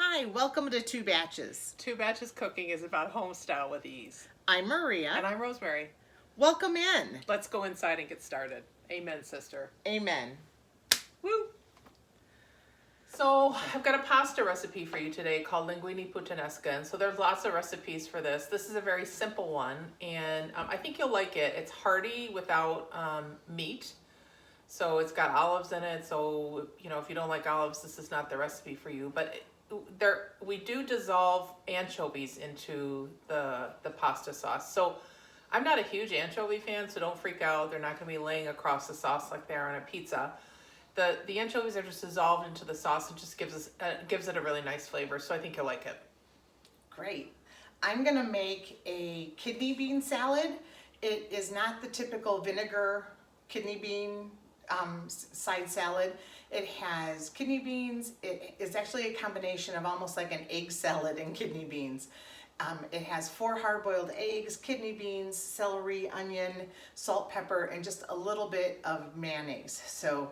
Hi, welcome to Two Batches. Two Batches Cooking is about home style with ease. I'm Maria. And I'm Rosemary. Welcome in. Let's go inside and get started. Amen, sister. Amen. Woo! So I've got a pasta recipe for you today called Linguini Putinesca. And so there's lots of recipes for this. This is a very simple one, and I think you'll like it. It's hearty without meat. So it's got olives in it. So, if you don't like olives, this is not the recipe for you. But we do dissolve anchovies into the pasta sauce. So I'm not a huge anchovy fan, so don't freak out. They're not going to be laying across the sauce like they are on a pizza. The anchovies are just dissolved into the sauce and just gives it a really nice flavor. So I think you'll like it. Great. I'm going to make a kidney bean salad. It is not the typical vinegar kidney bean side salad. It has kidney beans. It is actually a combination of almost like an egg salad and kidney beans. It has 4 hard-boiled eggs, kidney beans, celery, onion, salt, pepper, and just a little bit of mayonnaise. So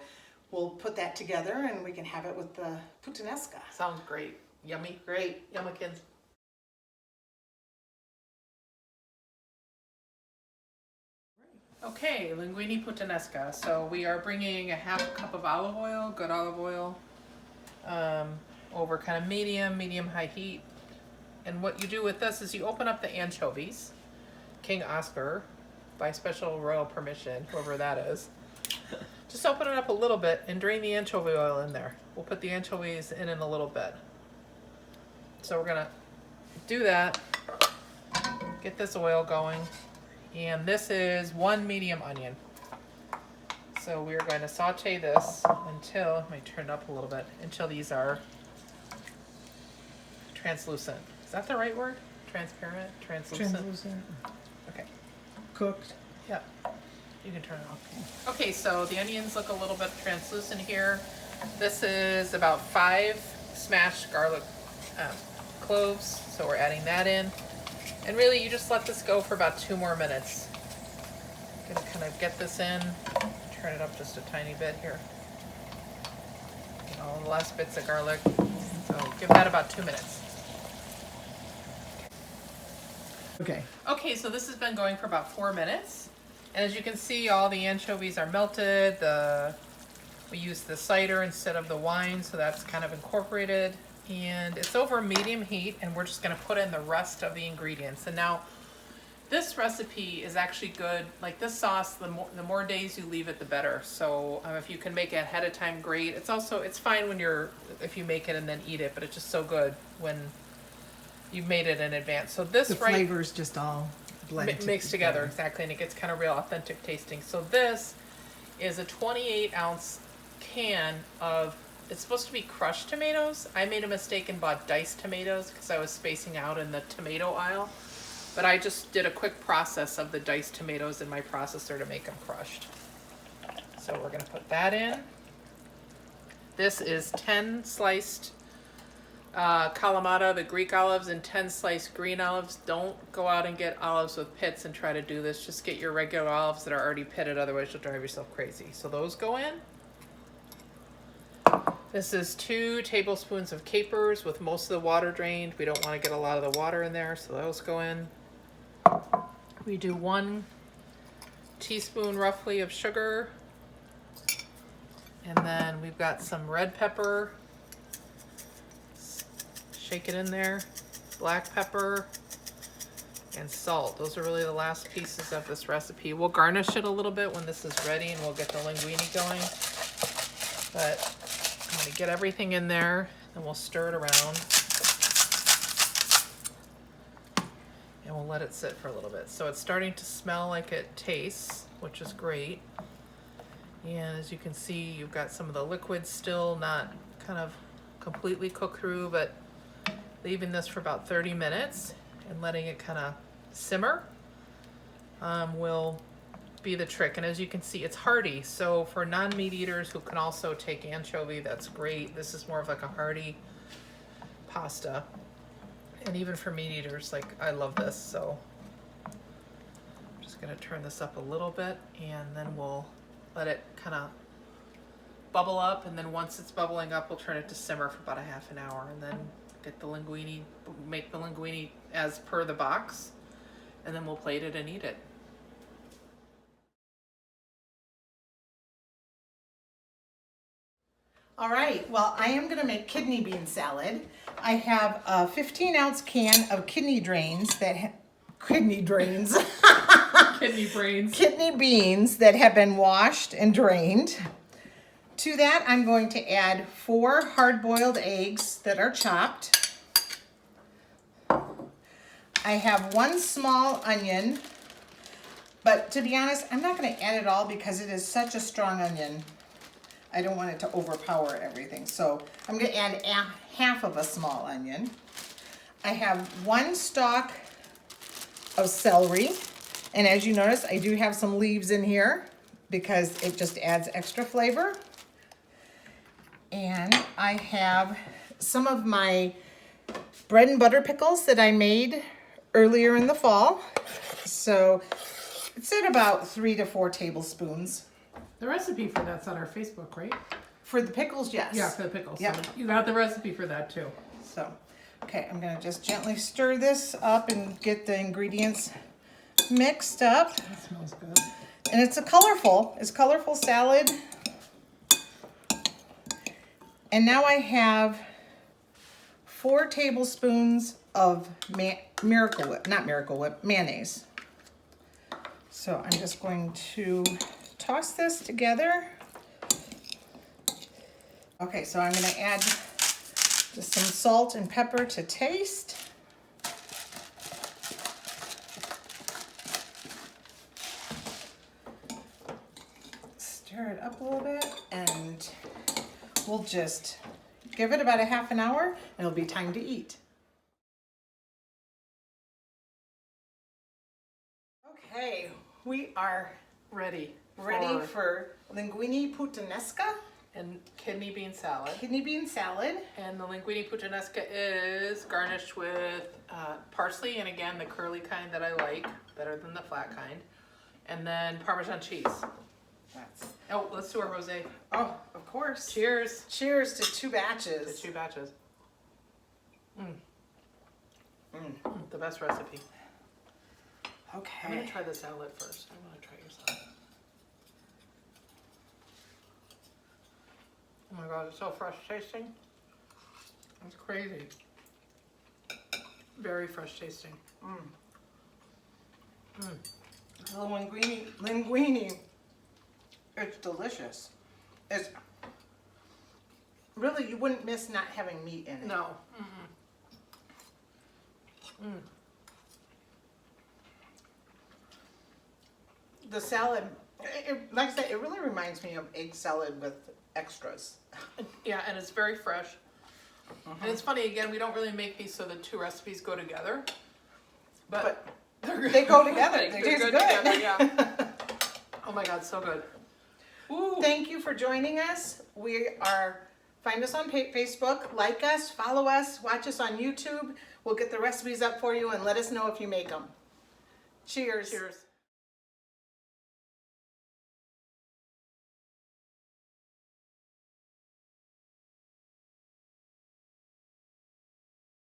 we'll put that together and we can have it with the puttanesca. Sounds great. Yummy. Great. Yummikins. Okay, linguini puttanesca. So we are bringing a half cup of olive oil, good olive oil, over kind of medium-high heat. And what you do with this is you open up the anchovies, King Oscar, by special royal permission, whoever that is. Just open it up a little bit and drain the anchovy oil in there. We'll put the anchovies in a little bit. So we're gonna do that, get this oil going. And this is 1 medium onion. So we're going to saute this until, let me turn it up a little bit, until these are translucent. Is that the right word? Transparent? Translucent? Translucent. Okay. Cooked. Yep. You can turn it off. Okay, so the onions look a little bit translucent here. This is about 5 smashed garlic cloves. So we're adding that in. And really, you just let this go for about 2 more minutes. Gonna kind of get this in. Turn it up just a tiny bit here. All the last bits of garlic. So give that about 2 minutes. Okay. Okay, so this has been going for about 4 minutes. And as you can see, all the anchovies are melted. We use the cider instead of the wine, so that's kind of incorporated. And it's over medium heat, and we're just going to put in the rest of the ingredients. And now this recipe is actually good. Like this sauce, the more days you leave it, the better. So if you can make it ahead of time, great. It's fine if you make it and then eat it, but it's just so good when you've made it in advance. So this The flavors just all blend mixed together, exactly, and it gets kind of real authentic tasting. So this is a 28-ounce can of, it's supposed to be crushed tomatoes. I made a mistake and bought diced tomatoes because I was spacing out in the tomato aisle. But I just did a quick process of the diced tomatoes in my processor to make them crushed. So we're going to put that in. This is 10 sliced Kalamata, the Greek olives, and 10 sliced green olives. Don't go out and get olives with pits and try to do this. Just get your regular olives that are already pitted, otherwise you'll drive yourself crazy. So those go in. This is 2 tablespoons of capers with most of the water drained. We don't want to get a lot of the water in there, so those go in. We do 1 teaspoon roughly of sugar. And then we've got some red pepper. Shake it in there. Black pepper and salt. Those are really the last pieces of this recipe. We'll garnish it a little bit when this is ready and we'll get the linguine going. But I'm going to get everything in there and we'll stir it around. And we'll let it sit for a little bit. So it's starting to smell like it tastes, which is great. And as you can see, you've got some of the liquids still not kind of completely cooked through, but leaving this for about 30 minutes and letting it kind of simmer will be the trick. And as you can see, it's hearty. So for non-meat eaters who can also take anchovy, that's great. This is more of like a hearty pasta. And even for meat eaters, like I love this. So I'm just gonna turn this up a little bit and then we'll let it kind of bubble up, and then once it's bubbling up, we'll turn it to simmer for about a half an hour, and then Get the linguine, make the linguine as per the box, and then we'll plate it and eat it. All right, well, I am gonna make kidney bean salad. I have a 15-ounce can of kidney beans, Kidney brains. kidney beans that have been washed and drained. To that, I'm going to add 4 hard-boiled eggs that are chopped. I have 1 small onion, but to be honest, I'm not gonna add it all because it is such a strong onion. I don't want it to overpower everything. So I'm gonna add half of a small onion. I have 1 stalk of celery. And as you notice, I do have some leaves in here because it just adds extra flavor. And I have some of my bread and butter pickles that I made earlier in the fall. So it's at about 3 to 4 tablespoons. The recipe for that's on our Facebook, right? For the pickles, yes. Yeah, for the pickles. Yep. So you got the recipe for that too. So, okay, I'm gonna just gently stir this up and get the ingredients mixed up. That smells good. And it's colorful salad. And now I have 4 tablespoons of Miracle Whip mayonnaise. So I'm just going to toss this together. Okay, so I'm gonna add just some salt and pepper to taste. Stir it up a little bit and we'll just give it about a half an hour and it'll be time to eat. Okay, we are Ready for Linguini Putinesca, and kidney bean salad. kidney bean salad. And the linguine putinesca is garnished with parsley, and again, the curly kind that I like, better than the flat kind. And then Parmesan cheese. Oh, let's do our rosé. Oh, of course. Cheers. Cheers to 2 batches. The 2 batches. The best recipe. I'm Okay. gonna try the salad first. I wanna try your salad. Oh my god, it's so fresh tasting. It's crazy. Very fresh tasting. The linguine, it's delicious. It's really, you wouldn't miss not having meat in it. No. The salad, like I said, it really reminds me of egg salad with extras. Yeah, and it's very fresh. And it's funny, again, we don't really make these so the 2 recipes go together. But They go together. They taste good. together, yeah. Oh my god, so good. Ooh. Thank you for joining us. Find us on Facebook, like us, follow us, watch us on YouTube. We'll get the recipes up for you and let us know if you make them. Cheers. Cheers.